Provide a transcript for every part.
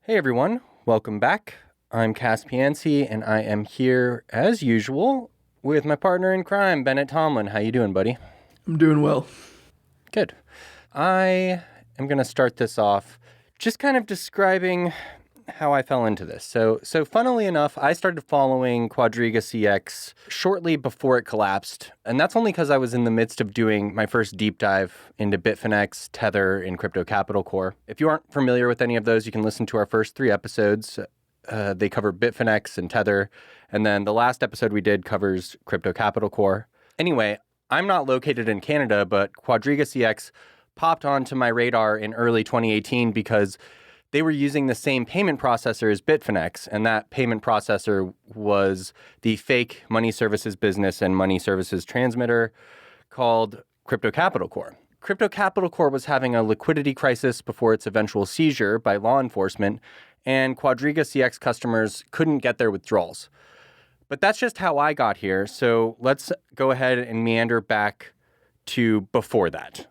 Hey everyone, welcome back. I'm Piancey, and I am here, as usual, with my partner in crime, Bennett Tomlin. How you doing, buddy? I'm doing well. Good. I am going to start this off just kind of describing how I fell into this. So funnily enough, I started following QuadrigaCX shortly before it collapsed, and that's only because I was in the midst of doing my first deep dive into Bitfinex, Tether, and Crypto Capital Core. If you aren't familiar with any of those, you can listen to our first 3 episodes. They cover Bitfinex and Tether, and then the last episode we did covers Crypto Capital Core. Anyway, I'm not located in Canada, but QuadrigaCX popped onto my radar in early 2018 because they were using the same payment processor as Bitfinex, and that payment processor was the fake money services business and money services transmitter called Crypto Capital Core. Crypto Capital Core was having a liquidity crisis before its eventual seizure by law enforcement, and QuadrigaCX customers couldn't get their withdrawals. But that's just how I got here, so let's go ahead and meander back to before that.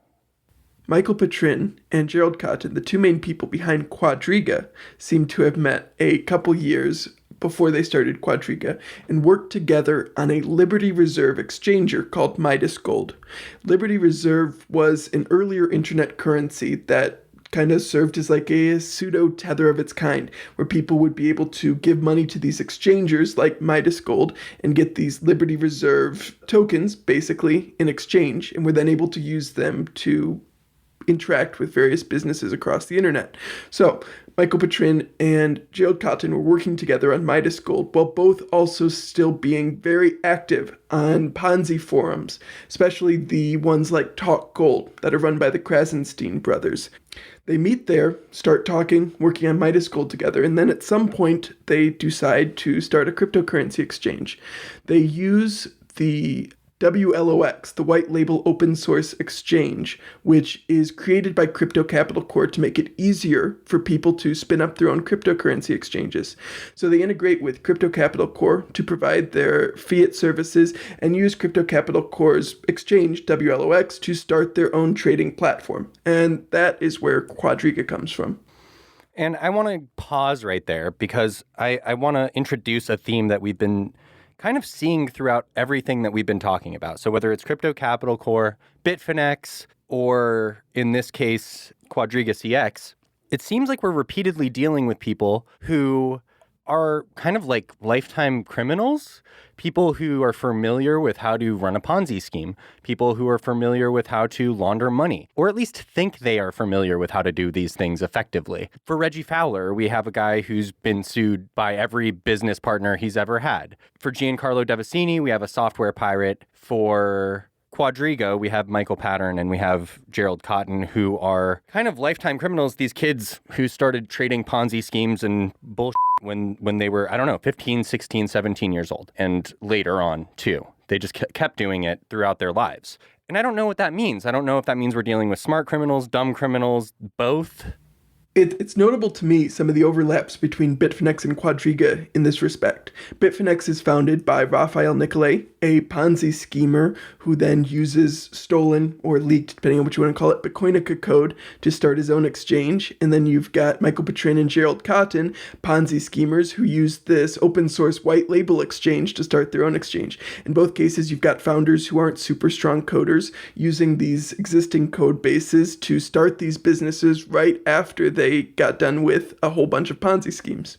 Michael Petrin and Gerald Cotton, the 2 main people behind Quadriga, seem to have met a couple years before they started Quadriga and worked together on a Liberty Reserve exchanger called Midas Gold. Liberty Reserve was an earlier internet currency that kind of served as like a pseudo tether of its kind, where people would be able to give money to these exchangers like Midas Gold and get these Liberty Reserve tokens basically in exchange, and were then able to use them to interact with various businesses across the internet. So Michael Petrin and Gerald Cotton were working together on Midas Gold, while both also still being very active on Ponzi forums, especially the ones like Talk Gold that are run by the Krassenstein brothers. They meet there, start talking, working on Midas Gold together, and then at some point they decide to start a cryptocurrency exchange. They use the WLOX, the White Label Open Source Exchange, which is created by Crypto Capital Core to make it easier for people to spin up their own cryptocurrency exchanges. So they integrate with Crypto Capital Core to provide their fiat services and use Crypto Capital Core's exchange, WLOX, to start their own trading platform. And that is where Quadriga comes from. And I want to pause right there because I want to introduce a theme that we've been kind of seeing throughout everything that we've been talking about. So whether it's Crypto Capital Core, Bitfinex, or in this case, QuadrigaCX, it seems like we're repeatedly dealing with people who are kind of like lifetime criminals, people who are familiar with how to run a Ponzi scheme, people who are familiar with how to launder money, or at least think they are familiar with how to do these things effectively. For Reggie Fowler, we have a guy who's been sued by every business partner he's ever had. For Giancarlo Devasini, we have a software pirate. For Quadriga, we have Michael Pattern and we have Gerald Cotton, who are kind of lifetime criminals, these kids who started trading Ponzi schemes and bullshit when they were, 15, 16, 17 years old, and later on, too. They just kept doing it throughout their lives. And I don't know what that means. I don't know if that means we're dealing with smart criminals, dumb criminals, both. It's notable to me some of the overlaps between Bitfinex and Quadriga in this respect. Bitfinex is founded by Raphael Nicolay, a Ponzi schemer who then uses stolen or leaked, depending on what you want to call it, Bitcoinica code to start his own exchange. And then you've got Michael Petrin and Gerald Cotton, Ponzi schemers who use this open source white label exchange to start their own exchange. In both cases, you've got founders who aren't super strong coders using these existing code bases to start these businesses right after they got done with a whole bunch of Ponzi schemes.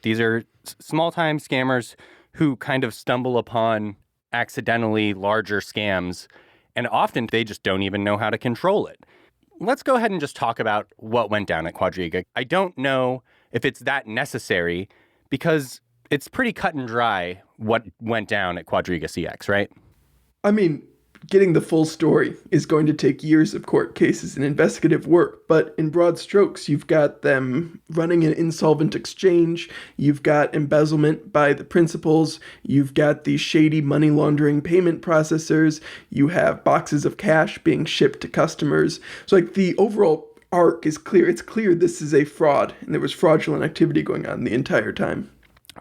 These are small-time scammers who kind of stumble upon accidentally larger scams, and often they just don't even know how to control it. Let's go ahead and just talk about what went down at Quadriga. I don't know if it's that necessary because it's pretty cut and dry what went down at QuadrigaCX, right? I mean, getting the full story is going to take years of court cases and investigative work, but in broad strokes, you've got them running an insolvent exchange, you've got embezzlement by the principals, you've got these shady money laundering payment processors, you have boxes of cash being shipped to customers. So like the overall arc is clear. It's clear this is a fraud, and there was fraudulent activity going on the entire time.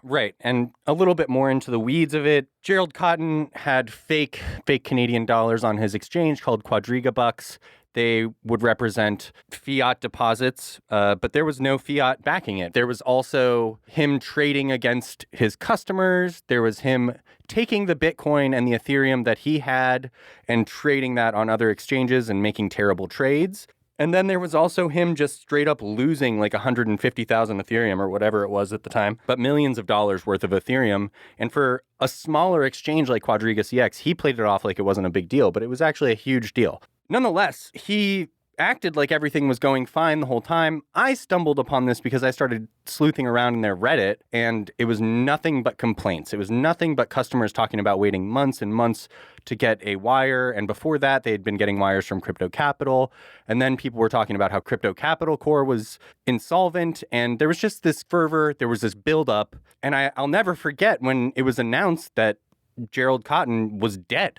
Right. And a little bit more into the weeds of it, Gerald Cotton had fake Canadian dollars on his exchange called Quadriga bucks. They would represent fiat deposits, but there was no fiat backing it. There was also him trading against his customers. There was him taking the Bitcoin and the Ethereum that he had and trading that on other exchanges and making terrible trades. And then there was also him just straight up losing like 150,000 Ethereum or whatever it was at the time, but millions of dollars worth of Ethereum. And for a smaller exchange like QuadrigaCX, he played it off like it wasn't a big deal, but it was actually a huge deal. Nonetheless, he acted like everything was going fine the whole time. I stumbled upon this because I started sleuthing around in their Reddit, and it was nothing but complaints. It was nothing but customers talking about waiting months and months to get a wire. And before that, they had been getting wires from Crypto Capital. And then people were talking about how Crypto Capital Core was insolvent. And there was just this fervor. There was this buildup. And I'll never forget when it was announced that Gerald Cotton was dead.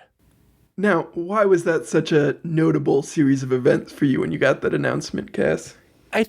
Now, why was that such a notable series of events for you when you got that announcement, Cass? I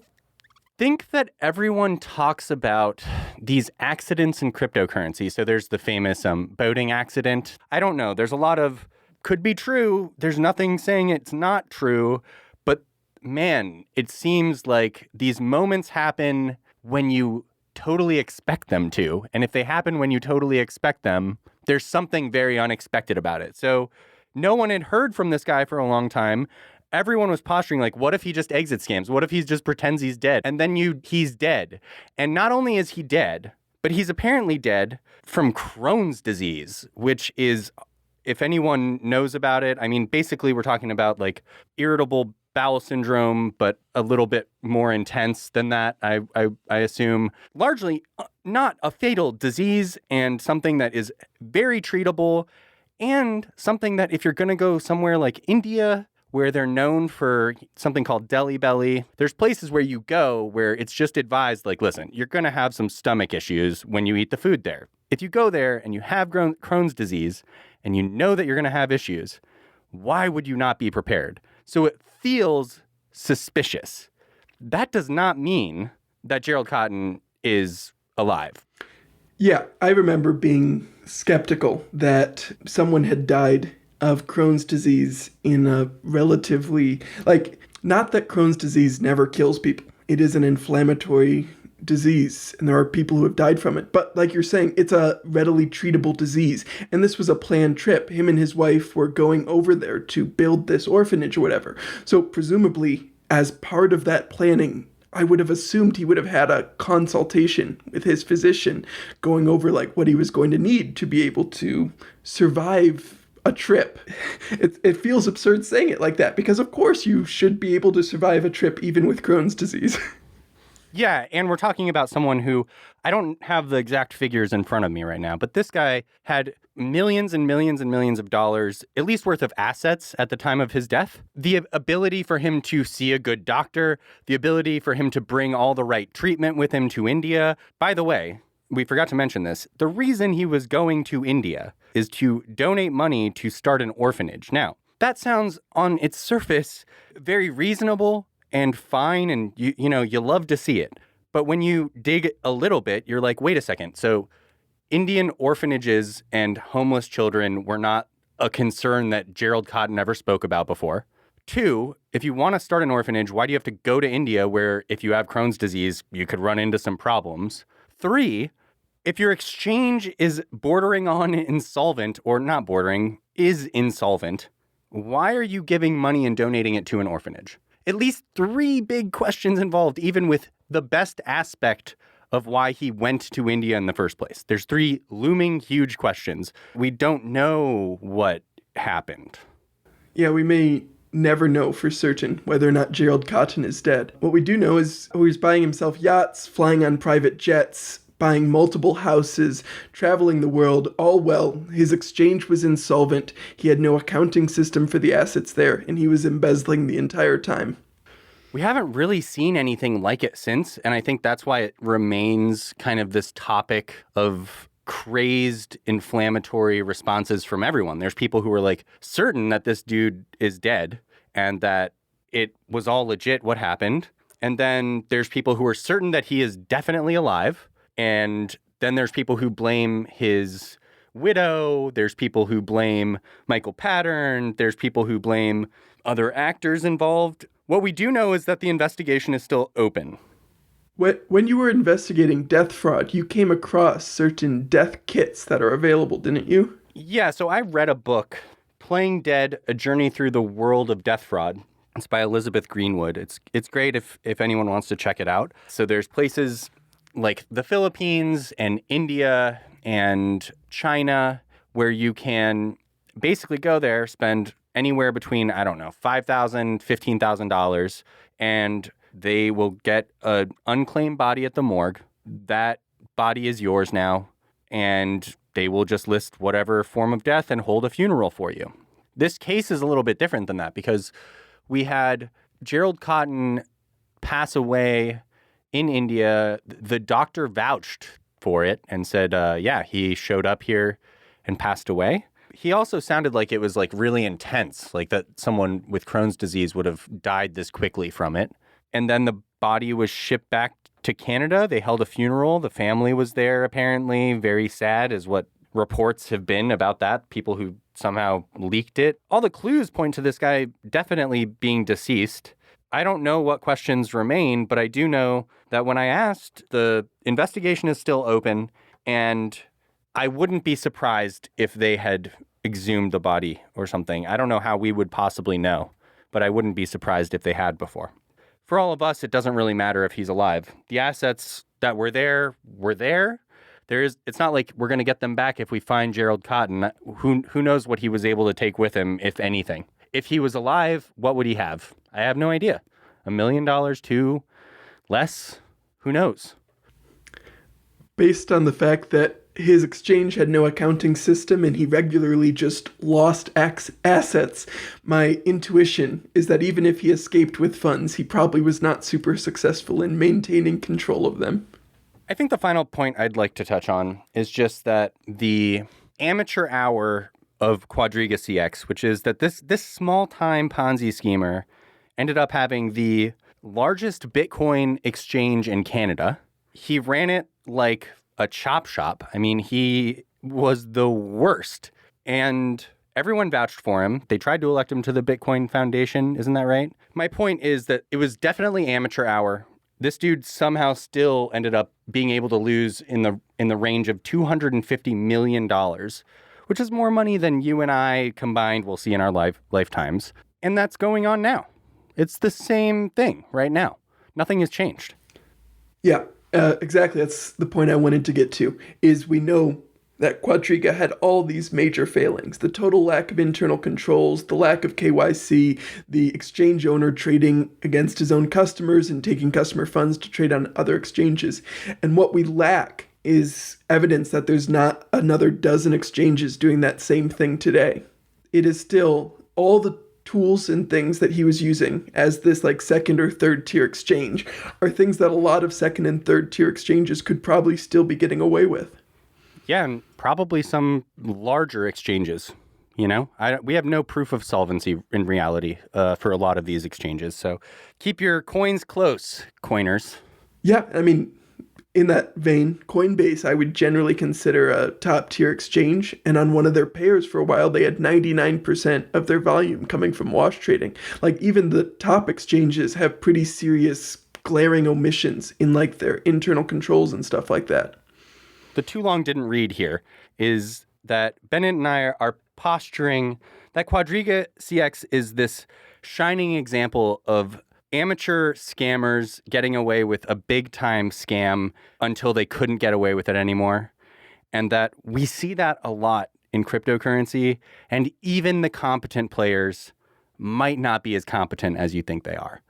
think that everyone talks about these accidents in cryptocurrency. So there's the famous boating accident. I don't know. There's a lot of could be true. There's nothing saying it's not true. But man, it seems like these moments happen when you totally expect them to. And if they happen when you totally expect them, there's something very unexpected about it. So no one had heard from this guy for a long time. Everyone was posturing like, what if he just exit scams? What if he just pretends he's dead? And then he's dead. And not only is he dead, but he's apparently dead from Crohn's disease, which is, if anyone knows about it, I mean, basically we're talking about like irritable bowel syndrome, but a little bit more intense than that, I assume. Largely not a fatal disease and something that is very treatable. And something that if you're going to go somewhere like India, where they're known for something called Delhi belly, there's places where you go where it's just advised, like, listen, you're going to have some stomach issues when you eat the food there. If you go there and you have Crohn's disease and you know that you're going to have issues, why would you not be prepared? So it feels suspicious. That does not mean that Gerald Cotton is alive. Yeah, I remember being skeptical that someone had died of Crohn's disease in a relatively, not that Crohn's disease never kills people. It is an inflammatory disease, and there are people who have died from it. But like you're saying, it's a readily treatable disease. And this was a planned trip. Him and his wife were going over there to build this orphanage or whatever. So presumably, as part of that planning, I would have assumed he would have had a consultation with his physician going over like what he was going to need to be able to survive a trip. It feels absurd saying it like that because of course you should be able to survive a trip even with Crohn's disease. Yeah, and we're talking about someone who, I don't have the exact figures in front of me right now, but this guy had millions and millions and millions of dollars, at least worth of assets at the time of his death. The ability for him to see a good doctor, the ability for him to bring all the right treatment with him to India. By the way, we forgot to mention this. The reason he was going to India is to donate money to start an orphanage. Now, that sounds on its surface very reasonable and fine, and you love to see it. But when you dig a little bit, you're like, wait a second. So Indian orphanages and homeless children were not a concern that Gerald Cotton ever spoke about before. 2, if you want to start an orphanage, why do you have to go to India where if you have Crohn's disease, you could run into some problems? 3, if your exchange is bordering on insolvent or not bordering, is insolvent, why are you giving money and donating it to an orphanage? At least 3 big questions involved, even with the best aspect of why he went to India in the first place. There's 3 looming huge questions. We don't know what happened. Yeah, we may never know for certain whether or not Gerald Cotton is dead. What we do know is he's buying himself yachts, flying on private jets, buying multiple houses, traveling the world, all well. His exchange was insolvent. He had no accounting system for the assets there, and he was embezzling the entire time. We haven't really seen anything like it since, and I think that's why it remains kind of this topic of crazed inflammatory responses from everyone. There's people who are like certain that this dude is dead and that it was all legit what happened. And then there's people who are certain that he is definitely alive. And then there's people who blame his widow. There's people who blame Michael Pattern. There's people who blame other actors involved. What we do know is that the investigation is still open. When you were investigating death fraud, you came across certain death kits that are available, didn't you? Yeah, so I read a book, Playing Dead, A Journey Through the World of Death Fraud. It's by Elizabeth Greenwood. It's great if anyone wants to check it out. So there's places like the Philippines and India and China where you can basically go there, spend anywhere between, I don't know, $5,000, $15,000, and they will get an unclaimed body at the morgue. That body is yours now, and they will just list whatever form of death and hold a funeral for you. This case is a little bit different than that because we had Gerald Cotton pass away in India. The doctor vouched for it and said, yeah, he showed up here and passed away. He also sounded like it was like really intense, like that someone with Crohn's disease would have died this quickly from it. And then the body was shipped back to Canada. They held a funeral. The family was there, apparently. Very sad is what reports have been about that. People who somehow leaked it. All the clues point to this guy definitely being deceased. I don't know what questions remain, but I do know that when I asked, the investigation is still open, and I wouldn't be surprised if they had exhumed the body or something. I don't know how we would possibly know, but I wouldn't be surprised if they had before. For all of us, it doesn't really matter if he's alive. The assets that were there were there. It's not like we're going to get them back if we find Gerald Cotton. Who knows what he was able to take with him, if anything. If he was alive, what would he have? I have no idea. $1 million, $2 less? Who knows? Based on the fact that his exchange had no accounting system and he regularly just lost assets, my intuition is that even if he escaped with funds, he probably was not super successful in maintaining control of them. I think the final point I'd like to touch on is just that the amateur hour of QuadrigaCX, which is that this small-time Ponzi schemer ended up having the largest Bitcoin exchange in Canada. He ran it like a chop shop. I mean, he was the worst. And everyone vouched for him. They tried to elect him to the Bitcoin Foundation. Isn't that right? My point is that it was definitely amateur hour. This dude somehow still ended up being able to lose in the range of $250 million, which is more money than you and I combined will see in our lifetimes. And that's going on now. It's the same thing right now. Nothing has changed. Yeah, exactly. That's the point I wanted to get to, is we know that Quadriga had all these major failings. The total lack of internal controls, the lack of KYC, the exchange owner trading against his own customers and taking customer funds to trade on other exchanges. And what we lack is evidence that there's not another dozen exchanges doing that same thing today. It is still all the tools and things that he was using as this like second or third tier exchange are things that a lot of second and third tier exchanges could probably still be getting away with. Yeah, and probably some larger exchanges, you know? We have no proof of solvency in reality for a lot of these exchanges. So keep your coins close, coiners. Yeah, I mean, in that vein, Coinbase I would generally consider a top tier exchange. And on one of their pairs for a while, they had 99% of their volume coming from wash trading. Like even the top exchanges have pretty serious glaring omissions in like their internal controls and stuff like that. The too long didn't read here is that Bennett and I are posturing that QuadrigaCX is this shining example of amateur scammers getting away with a big time scam until they couldn't get away with it anymore. And that we see that a lot in cryptocurrency, and even the competent players might not be as competent as you think they are.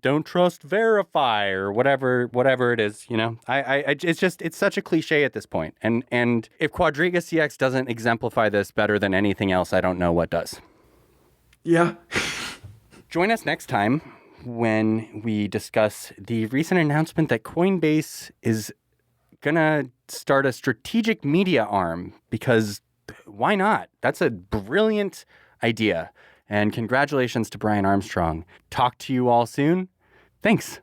Don't trust, verify, or whatever it is, you know. It's such a cliche at this point. And if QuadrigaCX doesn't exemplify this better than anything else, I don't know what does. Yeah. Join us next time when we discuss the recent announcement that Coinbase is gonna start a strategic media arm, because why not? That's a brilliant idea. And congratulations to Brian Armstrong. Talk to you all soon. Thanks.